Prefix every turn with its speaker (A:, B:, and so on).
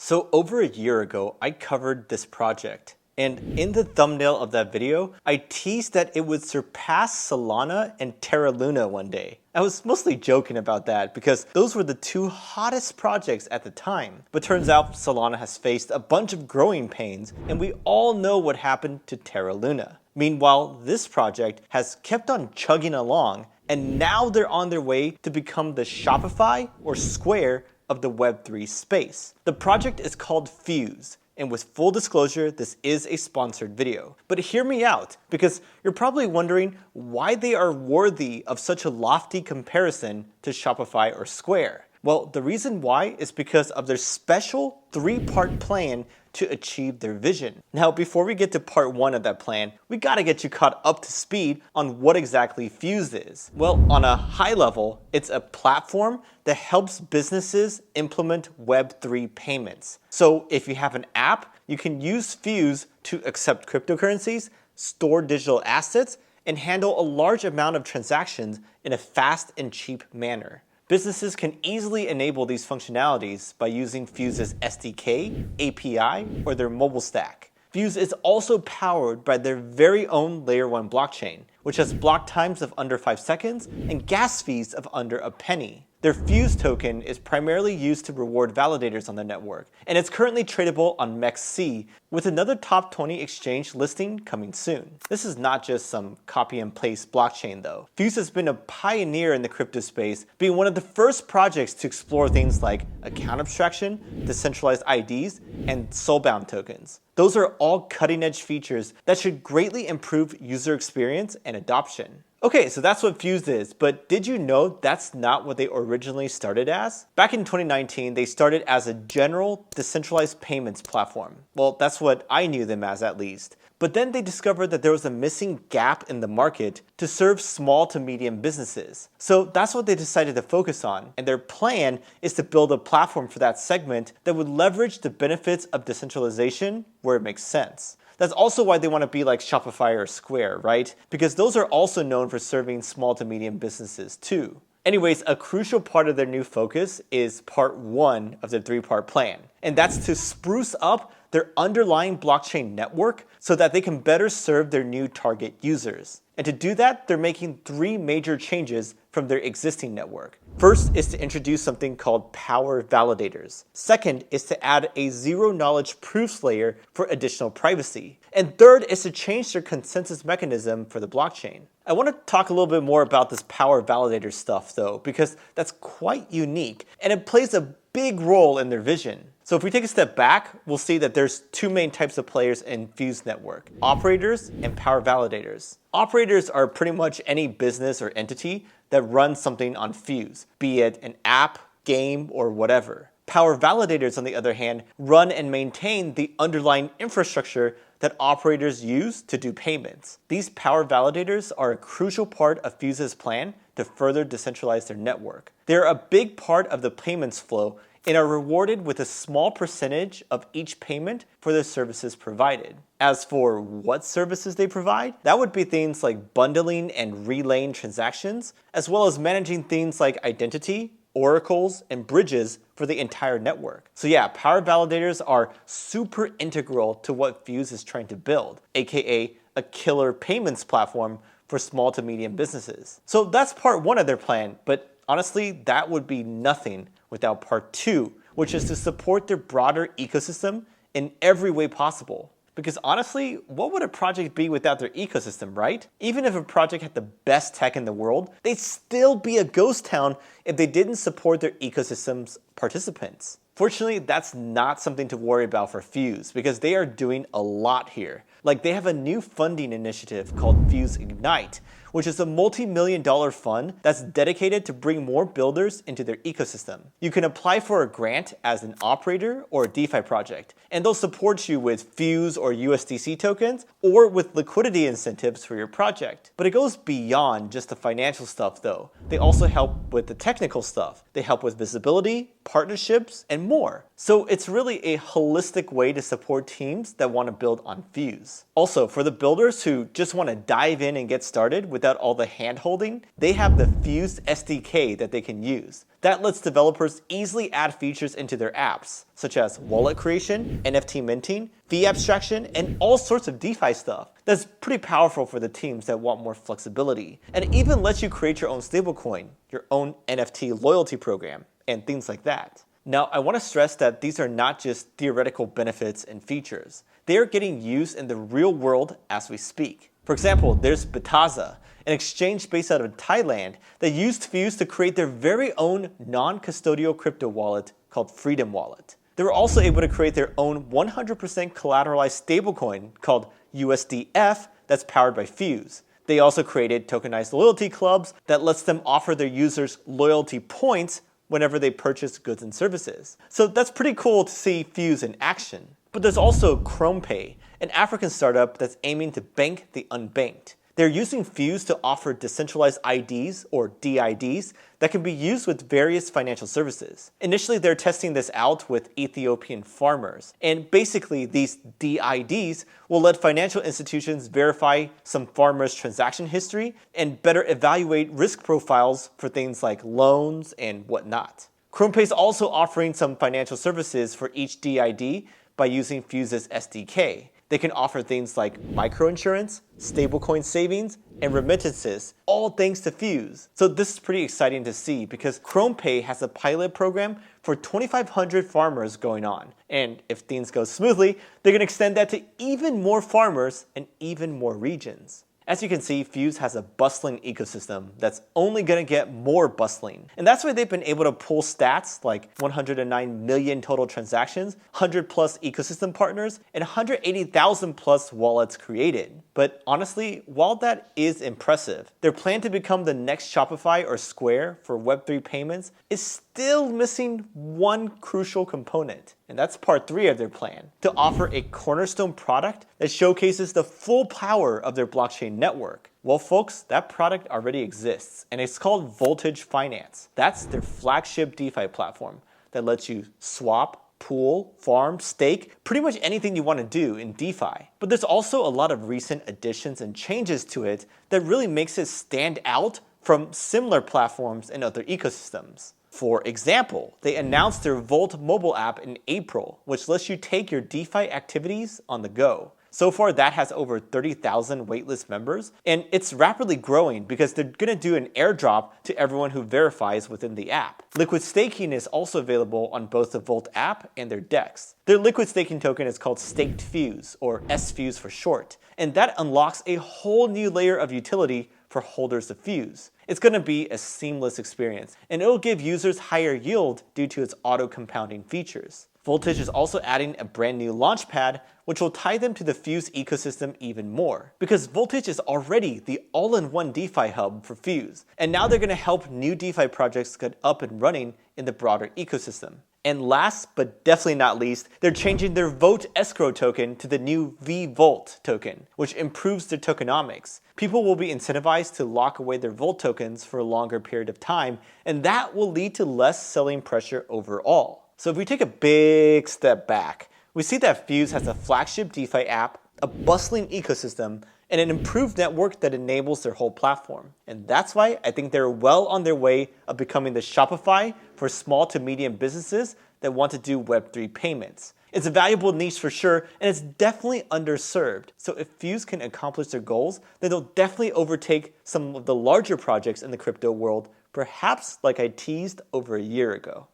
A: So over a year ago, I covered this project. And in the thumbnail of that video, I teased that it would surpass Solana and Terra Luna one day. I was mostly joking about that because those were the two hottest projects at the time. But turns out Solana has faced a bunch of growing pains, and we all know what happened to Terra Luna. Meanwhile, this project has kept on chugging along, and now they're on their way to become the Shopify or Square of the Web3 space. The project is called Fuse. And with full disclosure, this is a sponsored video. But hear me out, because you're probably wondering why they are worthy of such a lofty comparison to Shopify or Square. Well, the reason why is because of their special three-part plan to achieve their vision. Now, before we get to part one of that plan, we gotta get you caught up to speed on what exactly Fuse is. Well, on a high level, it's a platform that helps businesses implement Web3 payments. So if you have an app, you can use Fuse to accept cryptocurrencies, store digital assets, and handle a large amount of transactions in a fast and cheap manner. Businesses can easily enable these functionalities by using Fuse's SDK, API, or their mobile stack. Fuse is also powered by their very own Layer 1 blockchain, which has block times of under 5 seconds and gas fees of under a penny. Their Fuse token is primarily used to reward validators on the network, and it's currently tradable on MEXC, with another top 20 exchange listing coming soon. This is not just some copy and paste blockchain though. Fuse has been a pioneer in the crypto space, being one of the first projects to explore things like account abstraction, decentralized IDs, and soulbound tokens. Those are all cutting-edge features that should greatly improve user experience and adoption. Okay, so that's what Fuse is, but did you know that's not what they originally started as? Back in 2019, they started as a general decentralized payments platform. Well, that's what I knew them as at least. But then they discovered that there was a missing gap in the market to serve small to medium businesses. So that's what they decided to focus on, and their plan is to build a platform for that segment that would leverage the benefits of decentralization where it makes sense. That's also why they want to be like Shopify or Square, right? Because those are also known for serving small to medium businesses too. Anyways, a crucial part of their new focus is part one of their three-part plan. And that's to spruce up their underlying blockchain network so that they can better serve their new target users. And to do that, they're making three major changes from their existing network. First is to introduce something called power validators. Second is to add a zero-knowledge proofs layer for additional privacy. And third is to change their consensus mechanism for the blockchain. I want to talk a little bit more about this power validator stuff though, because that's quite unique and it plays a big role in their vision. So if we take a step back, we'll see that there's two main types of players in Fuse network: operators and power validators. Operators are pretty much any business or entity that runs something on Fuse, be it an app, game, or whatever. Power validators, on the other hand, run and maintain the underlying infrastructure that operators use to do payments. These power validators are a crucial part of Fuse's plan to further decentralize their network. They're a big part of the payments flow and are rewarded with a small percentage of each payment for the services provided. As for what services they provide, that would be things like bundling and relaying transactions, as well as managing things like identity, oracles, and bridges for the entire network. So yeah, power validators are super integral to what Fuse is trying to build, aka a killer payments platform for small to medium businesses. So that's part one of their plan, but honestly, that would be nothing without part two, which is to support their broader ecosystem in every way possible. Because honestly, what would a project be without their ecosystem, right? Even if a project had the best tech in the world, they'd still be a ghost town if they didn't support their ecosystem's participants. Fortunately, that's not something to worry about for Fuse because they are doing a lot here. Like they have a new funding initiative called Fuse Ignite, which is a multi-million-dollar fund that's dedicated to bring more builders into their ecosystem. You can apply for a grant as an operator or a DeFi project, and they'll support you with Fuse or USDC tokens or with liquidity incentives for your project. But it goes beyond just the financial stuff though. They also help with the technical stuff. They help with visibility, partnerships, and more. So it's really a holistic way to support teams that want to build on Fuse. Also, for the builders who just want to dive in and get started without all the hand-holding, they have the Fuse SDK that they can use. That lets developers easily add features into their apps, such as wallet creation, NFT minting, fee abstraction, and all sorts of DeFi stuff. That's pretty powerful for the teams that want more flexibility. And it even lets you create your own stablecoin, your own NFT loyalty program, and things like that. Now, I want to stress that these are not just theoretical benefits and features. They are getting used in the real world as we speak. For example, there's Bitaza, an exchange based out of Thailand that used Fuse to create their very own non-custodial crypto wallet called Freedom Wallet. They were also able to create their own 100% collateralized stablecoin called USDF that's powered by Fuse. They also created tokenized loyalty clubs that lets them offer their users loyalty points whenever they purchase goods and services. So that's pretty cool to see Fuse in action. But there's also ChromePay, an African startup that's aiming to bank the unbanked. They're using Fuse to offer decentralized IDs, or DIDs, that can be used with various financial services. Initially, they're testing this out with Ethiopian farmers. And basically, these DIDs will let financial institutions verify some farmers' transaction history and better evaluate risk profiles for things like loans and whatnot. ChromePay is also offering some financial services for each DID by using Fuse's SDK. They can offer things like microinsurance, stablecoin savings, and remittances, all thanks to Fuse. So this is pretty exciting to see because ChromePay has a pilot program for 2,500 farmers going on. And if things go smoothly, they're going to extend that to even more farmers and even more regions. As you can see, Fuse has a bustling ecosystem that's only going to get more bustling. And that's why they've been able to pull stats like 109 million total transactions, 100 plus ecosystem partners, and 180,000 plus wallets created. But honestly, while that is impressive, their plan to become the next Shopify or Square for Web3 payments is still missing one crucial component. And that's part 3 of their plan, to offer a Cornerstone product that showcases the full power of their blockchain network. Well, folks, that product already exists, and it's called Voltage Finance. That's their flagship DeFi platform that lets you swap, pool, farm, stake, pretty much anything you want to do in DeFi. But there's also a lot of recent additions and changes to it that really makes it stand out from similar platforms and other ecosystems. For example, they announced their Volt mobile app in April, which lets you take your DeFi activities on the go. So far, that has over 30,000 waitlist members, and it's rapidly growing because they're going to do an airdrop to everyone who verifies within the app. Liquid staking is also available on both the Volt app and their DEX. Their liquid staking token is called Staked Fuse, or SFuse for short, and that unlocks a whole new layer of utility for holders of Fuse. It's going to be a seamless experience, and it'll give users higher yield due to its auto-compounding features. Voltage is also adding a brand new launchpad, which will tie them to the Fuse ecosystem even more. Because Voltage is already the all-in-one DeFi hub for Fuse, and now they're going to help new DeFi projects get up and running in the broader ecosystem. And last, but definitely not least, they're changing their Vote escrow token to the new VVolt token, which improves their tokenomics. People will be incentivized to lock away their Volt tokens for a longer period of time, and that will lead to less selling pressure overall. So if we take a big step back, we see that Fuse has a flagship DeFi app, a bustling ecosystem, and an improved network that enables their whole platform. And that's why I think they're well on their way of becoming the Shopify for small to medium businesses that want to do Web3 payments. It's a valuable niche for sure, and it's definitely underserved. So if Fuse can accomplish their goals, then they'll definitely overtake some of the larger projects in the crypto world, perhaps like I teased over a year ago.